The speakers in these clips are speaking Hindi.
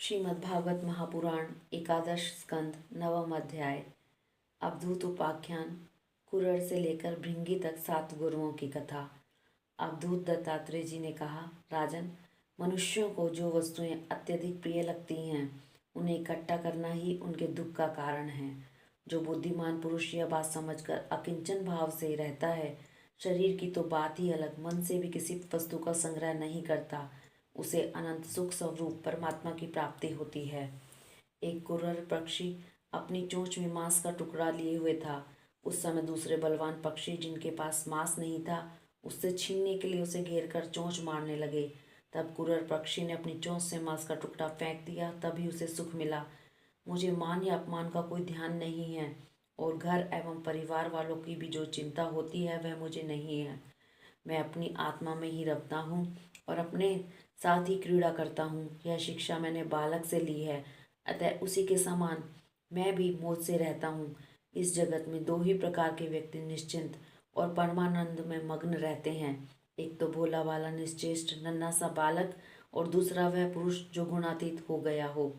श्रीमद्भागवत महापुराण एकादश स्कंद नवम अध्याय। अवधूत उपाख्यान। कुरर से लेकर भृंगी तक 7 गुरुओं की कथा। अवधूत दत्तात्रेय जी ने कहा, राजन, मनुष्यों को जो वस्तुएं अत्यधिक प्रिय लगती हैं उन्हें इकट्ठा करना ही उनके दुख का कारण है। जो बुद्धिमान पुरुष यह बात समझकर अकिंचन भाव से रहता है, शरीर की तो बात ही अलग, मन से भी किसी वस्तु का संग्रह नहीं करता, उसे अनंत सुख स्वरूप परमात्मा की प्राप्ति होती है। एक कुर्र पक्षी अपनी चोंच में मांस का टुकड़ा लिए हुए था। उस समय दूसरे बलवान पक्षी, जिनके पास मांस नहीं था, उससे छीनने के लिए उसे घेर कर चोंच मारने लगे। तब कुर्र पक्षी ने अपनी चोंच से मांस का टुकड़ा फेंक दिया, तभी उसे सुख मिला। मुझे मान या अपमान का कोई ध्यान नहीं है, और घर एवं परिवार वालों की भी जो चिंता होती है वह मुझे नहीं है। मैं अपनी आत्मा में ही रखता हूँ और अपने साथ ही क्रीड़ा करता हूँ। यह शिक्षा मैंने बालक से ली है, अतः उसी के समान मैं भी मौज से रहता हूँ। इस जगत में 2 ही प्रकार के व्यक्ति निश्चिंत और परमानंद में मग्न रहते हैं। एक तो भोला वाला निश्चेष्ट नन्हा सा बालक, और दूसरा वह पुरुष जो गुणातीत हो गया हो।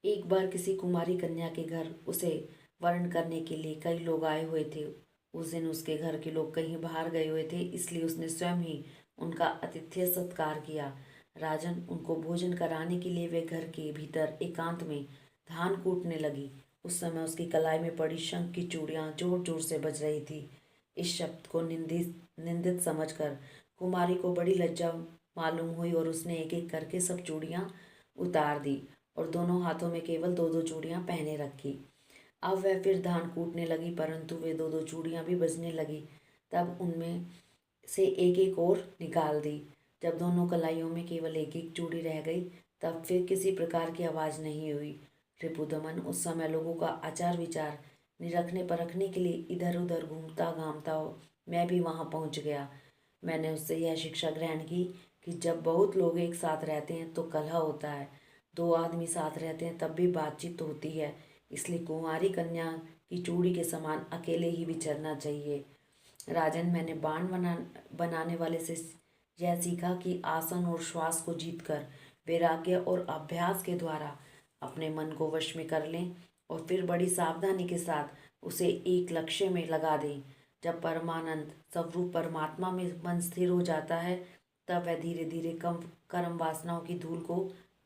एक बार किसी कुमारी कन्या के घर उसे वर्ण करने के लिए कई लोग आए हुए थे। उस दिन उसके घर के लोग कहीं बाहर गए हुए थे, इसलिए उसने स्वयं ही उनका आतिथ्य सत्कार किया। राजन, उनको भोजन कराने के लिए वे घर के भीतर एकांत में धान कूटने लगी। उस समय उसकी कलाई में पड़ी शंख की चूड़ियां जोर जोर से बज रही थी। इस शब्द को निंदित समझकर कुमारी को बड़ी लज्जा मालूम हुई, और उसने एक एक करके सब चूड़ियां उतार दी और दोनों हाथों में केवल 2-2 चूड़ियां पहने रखी। अब वह फिर धान कूटने लगी, परंतु वे 2-2 चूड़ियां भी बजने लगी। तब उनमें से एक एक और निकाल दी। जब दोनों कलाइयों में केवल एक एक चूड़ी रह गई, तब फिर किसी प्रकार की आवाज़ नहीं हुई। रिपुदमन उस समय लोगों का आचार विचार निरखने परखने के लिए इधर उधर घूमता घामता मैं भी वहां पहुंच गया। मैंने उससे यह शिक्षा ग्रहण की कि जब बहुत लोग एक साथ रहते हैं तो कलह होता है, 2 आदमी साथ रहते हैं तब भी बातचीत होती है। इसलिए कुंवारी कन्या की चूड़ी के समान अकेले ही विचरना चाहिए। राजन, मैंने बाण बनाने वाले से यह सीखा कि आसन और श्वास को जीतकर वैराग्य और अभ्यास के द्वारा अपने मन को वश में कर लें और फिर बड़ी सावधानी के साथ उसे एक लक्ष्य में लगा दें। जब परमानंद स्वरूप परमात्मा में मन स्थिर हो जाता है, तब वह धीरे धीरे कम कर्म वासनाओं की धूल को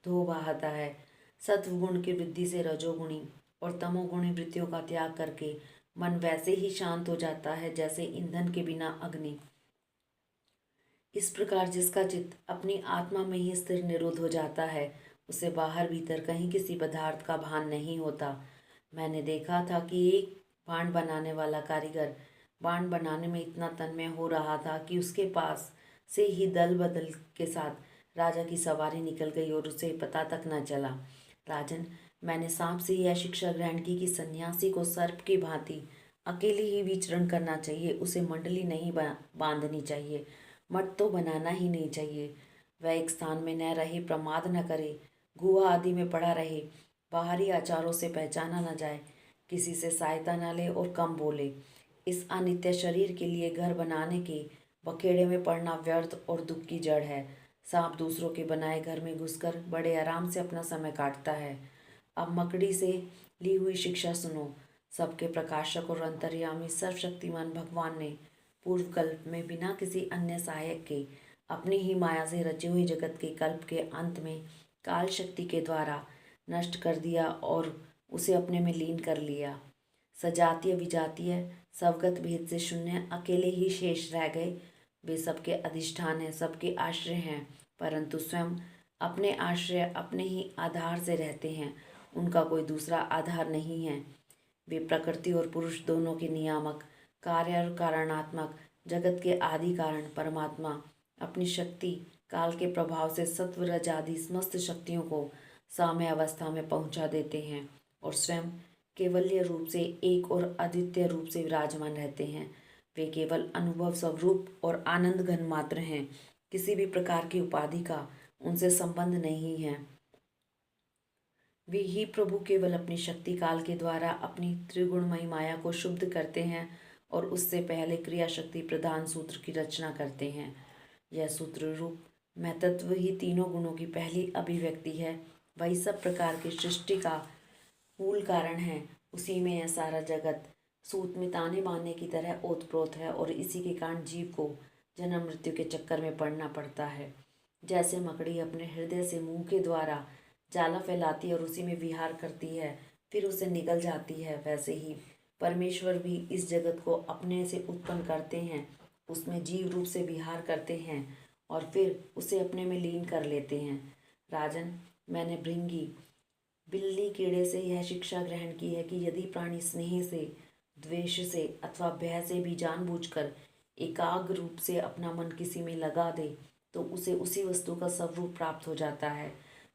धो बहाता है। सत्व गुण की वृद्धि से रजोगुणी और तमोगुणी वृत्तियों का त्याग करके मन वैसे ही शांत हो जाता है जैसे ईंधन के बिना अग्नि। इस प्रकार जिसका चित्त अपनी आत्मा में ही स्थिर निरुद्ध हो जाता है, उसे बाहर भीतर कहीं किसी पदार्थ का भान नहीं होता। मैंने देखा था कि एक बाण बनाने वाला कारीगर बाण बनाने में इतना तन्मय हो रहा था कि उसके पास से ही दल बदल के साथ राजा की सवारी निकल गई और उसे पता तक न चला। राजन, मैंने सांप से यह शिक्षा ग्रहण की कि सन्यासी को सर्प की भांति अकेले ही विचरण करना चाहिए, उसे मंडली नहीं बांधनी चाहिए, मठ तो बनाना ही नहीं चाहिए। वह एक स्थान में न रहे, प्रमाद न करे, गुहा आदि में पड़ा रहे, बाहरी आचारों से पहचाना न जाए, किसी से सहायता न ले और कम बोले। इस अनित्य शरीर के लिए घर बनाने के बखेड़े में पड़ना व्यर्थ और दुख की जड़ है। सांप दूसरों के बनाए घर में घुसकर बड़े आराम से अपना समय काटता है। अब मकड़ी से ली हुई शिक्षा सुनो। सबके प्रकाशक और अंतर्यामी सर्वशक्तिमान भगवान ने पूर्व कल्प में बिना किसी अन्य सहायक के अपनी ही माया से रचे हुए जगत के कल्प के अंत में काल शक्ति के द्वारा नष्ट कर दिया और उसे अपने में लीन कर लिया। सजातीय विजातीय स्वगत भेद से शून्य अकेले ही शेष रह गए। वे सबके अधिष्ठान हैं, सबके आश्रय हैं, परंतु स्वयं अपने आश्रय अपने ही आधार से रहते हैं, उनका कोई दूसरा आधार नहीं है। वे प्रकृति और पुरुष दोनों के नियामक, कार्य और कारणात्मक, जगत के आदि कारण परमात्मा अपनी शक्ति काल के प्रभाव से सत्व रज आदि समस्त शक्तियों को साम्य अवस्था में पहुंचा देते हैं और स्वयं केवल्य रूप से एक और अद्वितीय रूप से विराजमान रहते हैं। वे केवल अनुभव स्वरूप और आनंद घन मात्र हैं, किसी भी प्रकार की उपाधि का उनसे संबंध नहीं है। वे ही प्रभु केवल अपनी शक्ति काल के द्वारा अपनी त्रिगुणमयी माया को शुद्ध करते हैं और उससे पहले क्रिया शक्ति प्रधान सूत्र की रचना करते हैं। यह सूत्र रूप मैं तत्व ही तीनों गुणों की पहली अभिव्यक्ति है, वही सब प्रकार की सृष्टि का मूल कारण है। उसी में यह सारा जगत सूत में ताने बांधने की तरह ओतप्रोत है और इसी के कारण जीव को जन्म मृत्यु के चक्कर में पड़ना पड़ता है। जैसे मकड़ी अपने हृदय से मुंह के द्वारा जाला फैलाती है और उसी में विहार करती है, फिर उसे निगल जाती है, वैसे ही परमेश्वर भी इस जगत को अपने से उत्पन्न करते हैं, उसमें जीव रूप से विहार करते हैं और फिर उसे अपने में लीन कर लेते हैं। राजन, मैंने भृंगी बिल्ली कीड़े से यह शिक्षा ग्रहण की है कि यदि प्राणी स्नेह से, द्वेष से अथवा भय से भी जानबूझकर एकाग्र रूप से अपना मन किसी में लगा दे तो उसे उसी वस्तु का स्वरूप प्राप्त हो जाता है।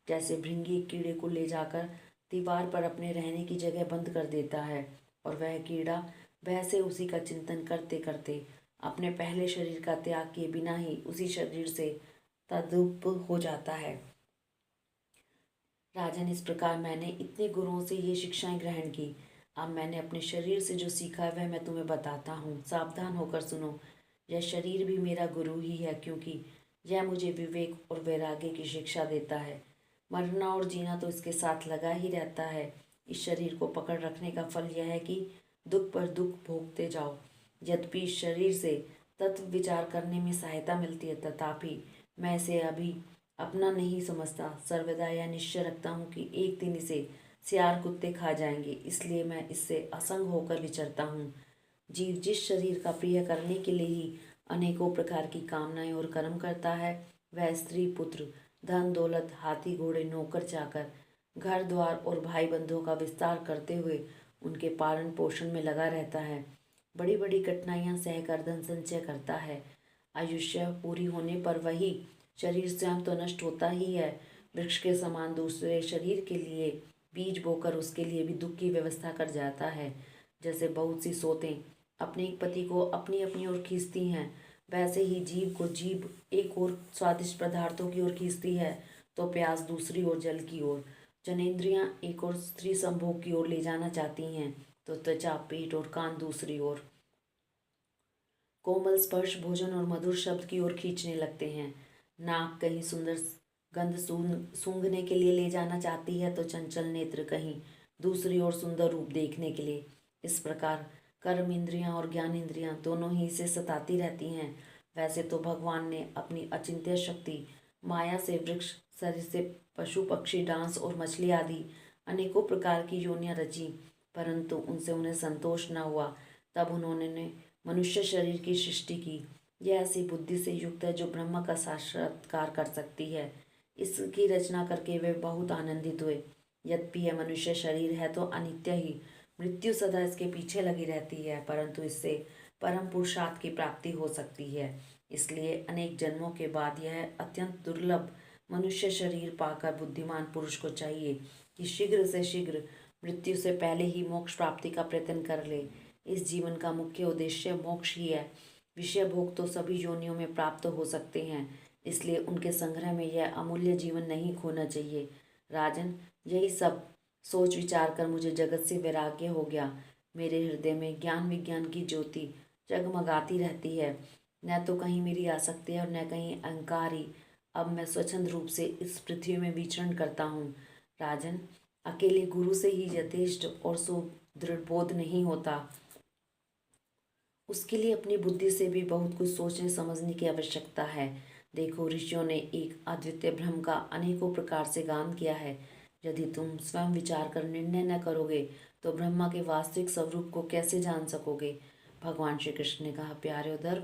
जैसे भृंगी कीड़े को ले जाकर दीवार पर अपने रहने की जगह बंद कर देता है और वह कीड़ा भय से उसी का चिंतन करते करते अपने पहले शरीर का त्याग किए बिना ही उसी शरीर से तद्रूप हो जाता है। राजन, इस प्रकार मैंने इतने गुरुओं से ये शिक्षाएं ग्रहण की। अब मैंने अपने शरीर से जो सीखा है वह मैं तुम्हें बताता हूँ। सावधान होकर सुनो। यह शरीर भी मेरा गुरु ही है, क्योंकि यह मुझे विवेक और वैराग्य की शिक्षा देता है। मरना और जीना तो इसके साथ लगा ही रहता है। इस शरीर को पकड़ रखने का फल यह है कि दुख पर दुख भोगते जाओ। यद्यपि इस शरीर से तत्व विचार करने में सहायता मिलती है, तथापि मैं इसे अभी अपना नहीं समझता। सर्वदा यह निश्चय रखता हूँ कि एक दिन इसे सियार कुत्ते खा जाएंगे, इसलिए मैं इससे असंग होकर विचरता हूँ। जीव जिस शरीर का प्रिय करने के लिए ही अनेकों प्रकार की कामनाएं और कर्म करता है, वह स्त्री पुत्र, धन दौलत, हाथी घोड़े, नौकर चाकर, घर द्वार और भाई बंधुओं का विस्तार करते हुए उनके पालन पोषण में लगा रहता है। बड़ी बड़ी कठिनाइयां सहकर धन संचय करता है। आयुष्य पूरी होने पर वही शरीर स्वयं तो नष्ट होता ही है, वृक्ष के समान दूसरे शरीर के लिए बीज बोकर उसके लिए भी दुख की व्यवस्था कर जाता है। जैसे बहुत सी सोतें अपने एक पति को अपनी अपनी ओर खींचती हैं, वैसे ही जीव को जीभ एक ओर स्वादिष्ट पदार्थों की ओर खींचती है तो प्यास दूसरी ओर जल की ओर। जनेंद्रियां एक ओर स्त्री संभोग की ओर ले जाना चाहती हैं तो त्वचा, पेट और कान दूसरी ओर कोमल स्पर्श, भोजन और मधुर शब्द की ओर खींचने लगते हैं। नाक कहीं सुंदर गंध सूंघने के लिए ले जाना चाहती है तो चंचल नेत्र कहीं दूसरी ओर सुंदर रूप देखने के लिए। इस प्रकार कर्म इंद्रियां और ज्ञान इंद्रियां दोनों ही इसे सताती रहती हैं। वैसे तो भगवान ने अपनी अचिंत्य शक्ति माया से वृक्ष, शरीर से पशु पक्षी, डांस और मछली आदि अनेकों प्रकार की योनियां रची, परंतु उनसे उन्हें संतोष न हुआ। तब उन्होंने मनुष्य शरीर की सृष्टि की। यह ऐसी बुद्धि से युक्त है जो ब्रह्म का साक्षात्कार कर सकती है। इसकी रचना करके वे बहुत आनंदित हुए। यद्यपि यह मनुष्य शरीर है तो अनित्य ही, मृत्यु सदा इसके पीछे लगी रहती है, परंतु इससे परम पुरुषार्थ की प्राप्ति हो सकती है। इसलिए अनेक जन्मों के बाद यह अत्यंत दुर्लभ मनुष्य शरीर पाकर बुद्धिमान पुरुष को चाहिए कि शीघ्र से शीघ्र मृत्यु से पहले ही मोक्ष प्राप्ति का प्रयत्न कर ले। इस जीवन का मुख्य उद्देश्य मोक्ष ही है। विषय भोग तो सभी योनियों में प्राप्त हो सकते हैं, इसलिए उनके संग्रह में यह अमूल्य जीवन नहीं खोना चाहिए। राजन, यही सब सोच विचार कर मुझे जगत से वैराग्य हो गया। मेरे हृदय में ज्ञान विज्ञान की ज्योति जगमगाती रहती है। न तो कहीं मेरी आसक्ति है और न कहीं अहंकार ही। अब मैं स्वच्छंद रूप से इस पृथ्वी में विचरण करता हूँ। राजन, अकेले गुरु से ही यथेष्ट और सुदृढ़ बोध नहीं होता, उसके लिए अपनी बुद्धि से भी बहुत कुछ सोचने समझने की आवश्यकता है। देखो, ऋषियों ने एक अद्वितीय ब्रह्म का अनेकों प्रकार से गान किया है। यदि तुम स्वयं विचार कर निर्णय न करोगे तो ब्रह्मा के वास्तविक स्वरूप को कैसे जान सकोगे। भगवान श्री कृष्ण ने कहा, प्यारे उद्धव,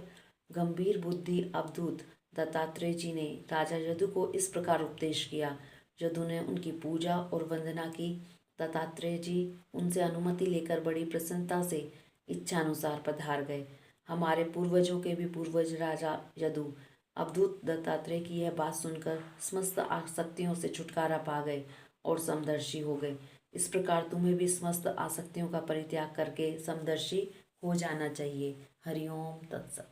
गंभीर बुद्धि अवधूत दत्तात्रेय जी ने राजा यदु को इस प्रकार उपदेश किया। यदु ने उनकी पूजा और वंदना की। दत्तात्रेय जी उनसे अनुमति लेकर बड़ी प्रसन्नता से इच्छानुसार पधार गए। हमारे पूर्वजों के भी पूर्वज राजा यदु अवधूत दत्तात्रेय की यह बात सुनकर समस्त आसक्तियों से छुटकारा पा गए और समदर्शी हो गए। इस प्रकार तुम्हें भी समस्त आसक्तियों का परित्याग करके समदर्शी हो जाना चाहिए। हरिओम तत्सत।